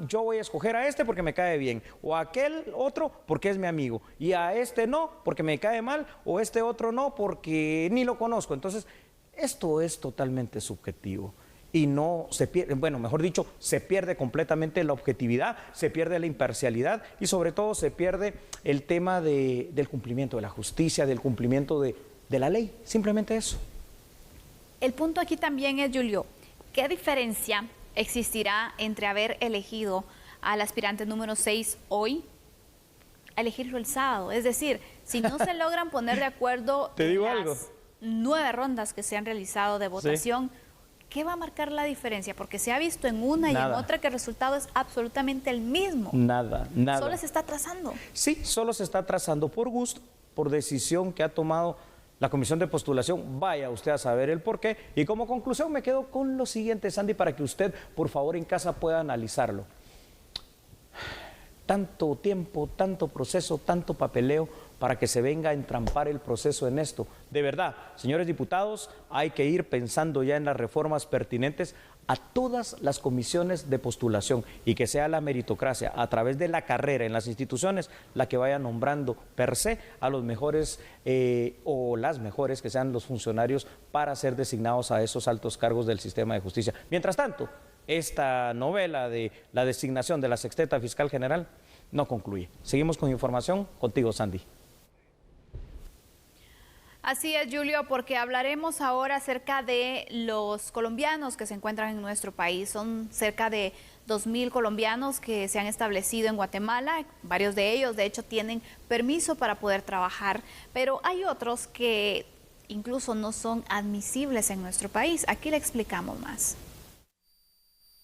yo voy a escoger a este porque me cae bien, o a aquel otro porque es mi amigo, y a este no porque me cae mal, o este otro no porque ni lo conozco. Entonces, esto es totalmente subjetivo y no se pierde, bueno, mejor dicho, se pierde completamente la objetividad, se pierde la imparcialidad y sobre todo se pierde el tema del cumplimiento de la justicia, del cumplimiento de la ley, simplemente eso. El punto aquí también es, Julio, ¿qué diferencia existirá entre haber elegido al aspirante número 6 hoy a elegirlo el sábado? Es decir, si no se logran poner de acuerdo en las 9 rondas que se han realizado de votación, ¿qué va a marcar la diferencia? Porque se ha visto en una y en otra que el resultado es absolutamente el mismo. Nada. Solo se está trazando. Sí, solo se está trazando por gusto, por decisión que ha tomado la comisión de postulación. Vaya usted a saber el porqué. Y como conclusión me quedo con lo siguiente, Sandy, para que usted, por favor, en casa pueda analizarlo. Tanto tiempo, tanto proceso, tanto papeleo para que se venga a entrampar el proceso en esto. De verdad, señores diputados, hay que ir pensando ya en las reformas pertinentes a todas las comisiones de postulación y que sea la meritocracia a través de la carrera en las instituciones la que vaya nombrando per se a los mejores o las mejores que sean los funcionarios para ser designados a esos altos cargos del sistema de justicia. Mientras tanto, esta novela de la designación de la sexteta fiscal general no concluye. Seguimos con información. Contigo, Sandy. Así es, Julio, porque hablaremos ahora acerca de los colombianos que se encuentran en nuestro país. Son cerca de 2.000 colombianos que se han establecido en Guatemala. Varios de ellos, de hecho, tienen permiso para poder trabajar, pero hay otros que incluso no son admisibles en nuestro país. Aquí le explicamos más.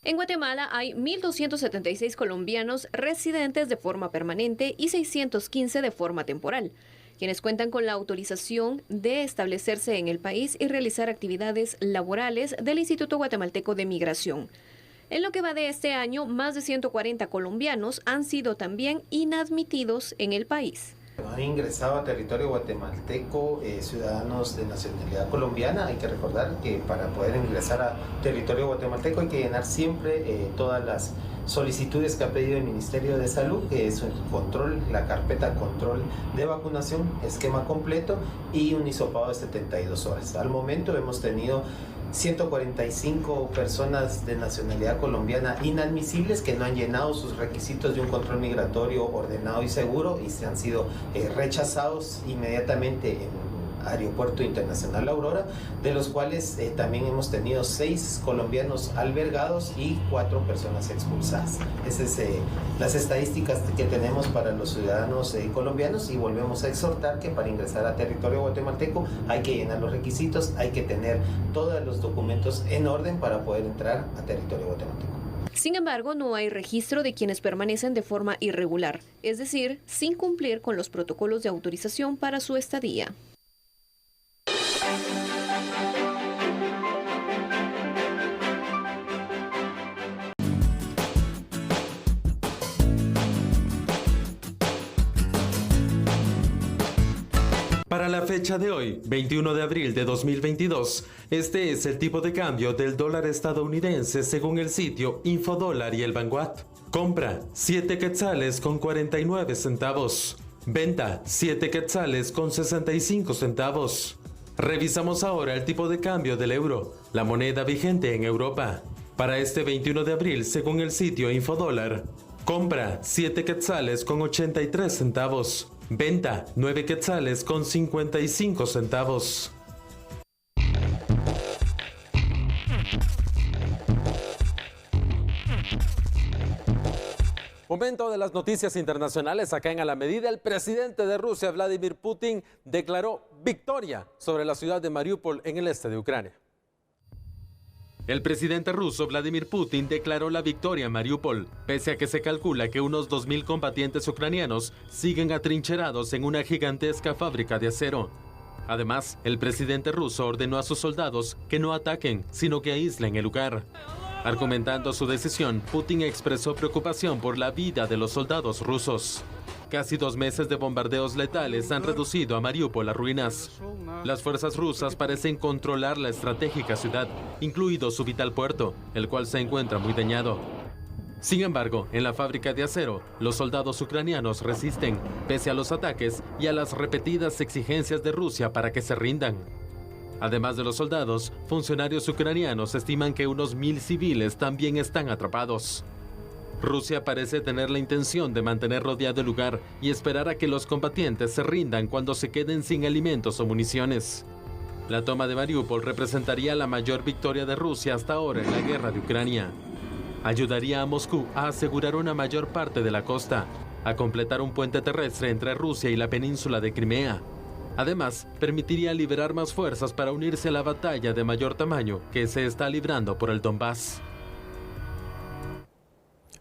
En Guatemala hay 1.276 colombianos residentes de forma permanente y 615 de forma temporal, quienes cuentan con la autorización de establecerse en el país y realizar actividades laborales del Instituto Guatemalteco de Migración. En lo que va de este año, más de 140 colombianos han sido también inadmitidos en el país. Han ingresado a territorio guatemalteco ciudadanos de nacionalidad colombiana. Hay que recordar que para poder ingresar a territorio guatemalteco hay que llenar siempre todas las solicitudes que ha pedido el Ministerio de Salud, que es el control, la carpeta control de vacunación, esquema completo y un hisopado de 72 horas. Al momento hemos tenido 145 personas de nacionalidad colombiana inadmisibles que no han llenado sus requisitos de un control migratorio ordenado y seguro y se han sido rechazados inmediatamente en Aeropuerto Internacional Aurora, de los cuales también hemos tenido 6 colombianos albergados y 4 personas expulsadas. Esas son las estadísticas que tenemos para los ciudadanos colombianos, y volvemos a exhortar que para ingresar a territorio guatemalteco hay que llenar los requisitos, hay que tener todos los documentos en orden para poder entrar a territorio guatemalteco. Sin embargo, no hay registro de quienes permanecen de forma irregular, es decir, sin cumplir con los protocolos de autorización para su estadía. Para la fecha de hoy, 21 de abril de 2022, este es el tipo de cambio del dólar estadounidense según el sitio Infodólar y el Vanguard. Compra 7 quetzales con 49 centavos. Venta 7 quetzales con 65 centavos. Revisamos ahora el tipo de cambio del euro, la moneda vigente en Europa. Para este 21 de abril, según el sitio Infodólar, compra 7 quetzales con 83 centavos. Venta 9 quetzales con 55 centavos. Momento de las noticias internacionales acá en A la Medida. El presidente de Rusia, Vladimir Putin, declaró victoria sobre la ciudad de Mariupol en el este de Ucrania. El presidente ruso Vladimir Putin declaró la victoria en Mariupol, pese a que se calcula que unos 2.000 combatientes ucranianos siguen atrincherados en una gigantesca fábrica de acero. Además, el presidente ruso ordenó a sus soldados que no ataquen, sino que aíslen el lugar. Argumentando su decisión, Putin expresó preocupación por la vida de los soldados rusos. Casi 2 meses de bombardeos letales han reducido a Mariupol a ruinas. Las fuerzas rusas parecen controlar la estratégica ciudad, incluido su vital puerto, el cual se encuentra muy dañado. Sin embargo, en la fábrica de acero, los soldados ucranianos resisten, pese a los ataques y a las repetidas exigencias de Rusia para que se rindan. Además de los soldados, funcionarios ucranianos estiman que unos 1.000 civiles también están atrapados. Rusia parece tener la intención de mantener rodeado el lugar y esperar a que los combatientes se rindan cuando se queden sin alimentos o municiones. La toma de Mariupol representaría la mayor victoria de Rusia hasta ahora en la guerra de Ucrania. Ayudaría a Moscú a asegurar una mayor parte de la costa, a completar un puente terrestre entre Rusia y la península de Crimea. Además, permitiría liberar más fuerzas para unirse a la batalla de mayor tamaño que se está librando por el Donbass.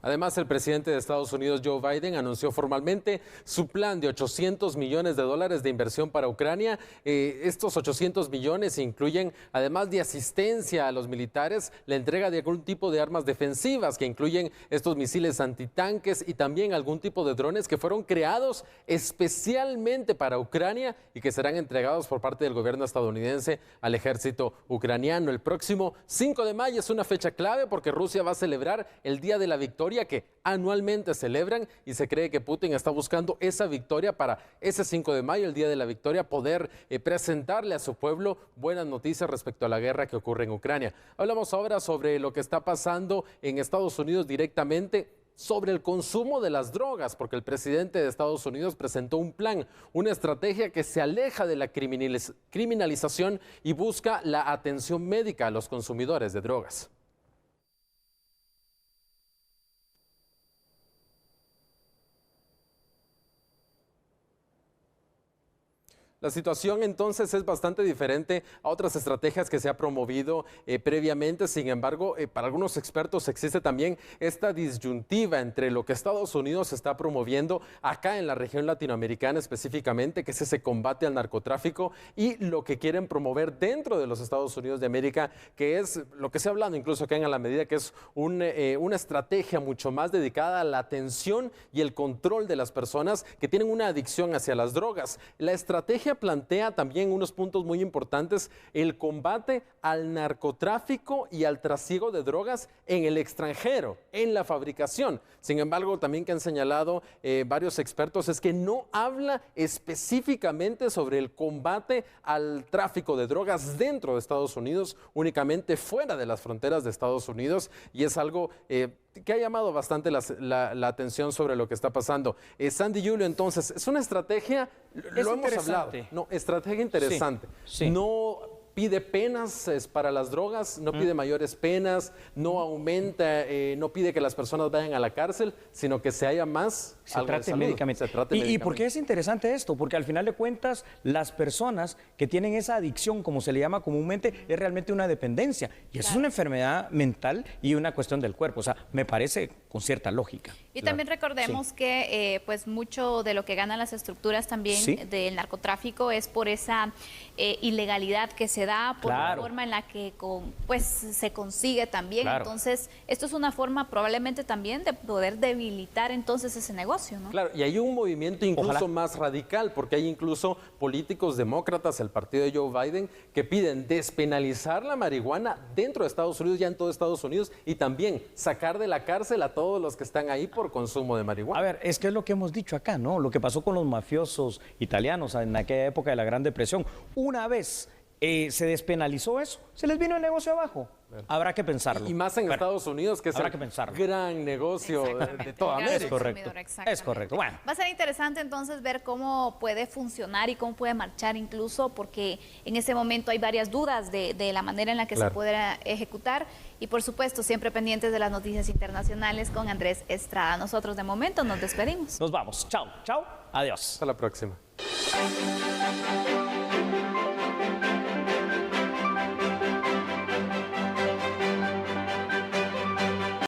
Además, el presidente de Estados Unidos, Joe Biden, anunció formalmente su plan de $800 millones de inversión para Ucrania. Estos 800 millones incluyen, además de asistencia a los militares, la entrega de algún tipo de armas defensivas que incluyen estos misiles antitanques y también algún tipo de drones que fueron creados especialmente para Ucrania y que serán entregados por parte del gobierno estadounidense al ejército ucraniano. El próximo 5 de mayo es una fecha clave porque Rusia va a celebrar el Día de la Victoria victoria que anualmente celebran, y se cree que Putin está buscando esa victoria para ese 5 de mayo, el día de la victoria, poder presentarle a su pueblo buenas noticias respecto a la guerra que ocurre en Ucrania. Hablamos ahora sobre lo que está pasando en Estados Unidos directamente, sobre el consumo de las drogas, porque el presidente de Estados Unidos presentó un plan, una estrategia que se aleja de la criminalización y busca la atención médica a los consumidores de drogas. La situación entonces es bastante diferente a otras estrategias que se ha promovido previamente. Sin embargo, para algunos expertos existe también esta disyuntiva entre lo que Estados Unidos está promoviendo acá en la región latinoamericana específicamente, que es ese combate al narcotráfico, y lo que quieren promover dentro de los Estados Unidos de América, que es lo que se ha hablado incluso acá en A la Medida, que es una estrategia mucho más dedicada a la atención y el control de las personas que tienen una adicción hacia las drogas. La estrategia plantea también unos puntos muy importantes: el combate al narcotráfico y al trasiego de drogas en el extranjero, en la fabricación. Sin embargo, también que han señalado varios expertos es que no habla específicamente sobre el combate al tráfico de drogas dentro de Estados Unidos, únicamente fuera de las fronteras de Estados Unidos, y es algo que ha llamado bastante la atención sobre lo que está pasando. Sandy Julio, entonces, es una estrategia, lo hemos hablado, no, estrategia interesante. Sí. No pide penas para las drogas, no pide mayores penas, no aumenta, no pide que las personas vayan a la cárcel, sino que se haya más se trate médicamente. ¿Y por qué es interesante esto? Porque al final de cuentas, las personas que tienen esa adicción, como se le llama comúnmente, es realmente una dependencia. Y eso es una enfermedad mental y una cuestión del cuerpo. O sea, me parece con cierta lógica. Y también recordemos que pues mucho de lo que ganan las estructuras también del narcotráfico es por esa ilegalidad que se da, por la forma en la que pues se consigue también. Entonces, esto es una forma probablemente también de poder debilitar entonces ese negocio, ¿no? Claro, y hay un movimiento incluso más radical, porque hay incluso políticos demócratas, el partido de Joe Biden, que piden despenalizar la marihuana dentro de Estados Unidos, ya en todo Estados Unidos, y también sacar de la cárcel a todos los que están ahí por consumo de marihuana. A ver, es que es lo que hemos dicho acá, ¿no? Lo que pasó con los mafiosos italianos en aquella época de la Gran Depresión. Una vez se despenalizó eso, se les vino el negocio abajo. Habrá que pensarlo. Y más en Estados Unidos, que es el gran negocio de toda América. Es correcto. Es correcto. Bueno. Va a ser interesante entonces ver cómo puede funcionar y cómo puede marchar, incluso porque en ese momento hay varias dudas de la manera en la que se podrá ejecutar. Y por supuesto, siempre pendientes de las noticias internacionales con Andrés Estrada. Nosotros de momento nos despedimos. Nos vamos. Chao, chao. Adiós. Hasta la próxima.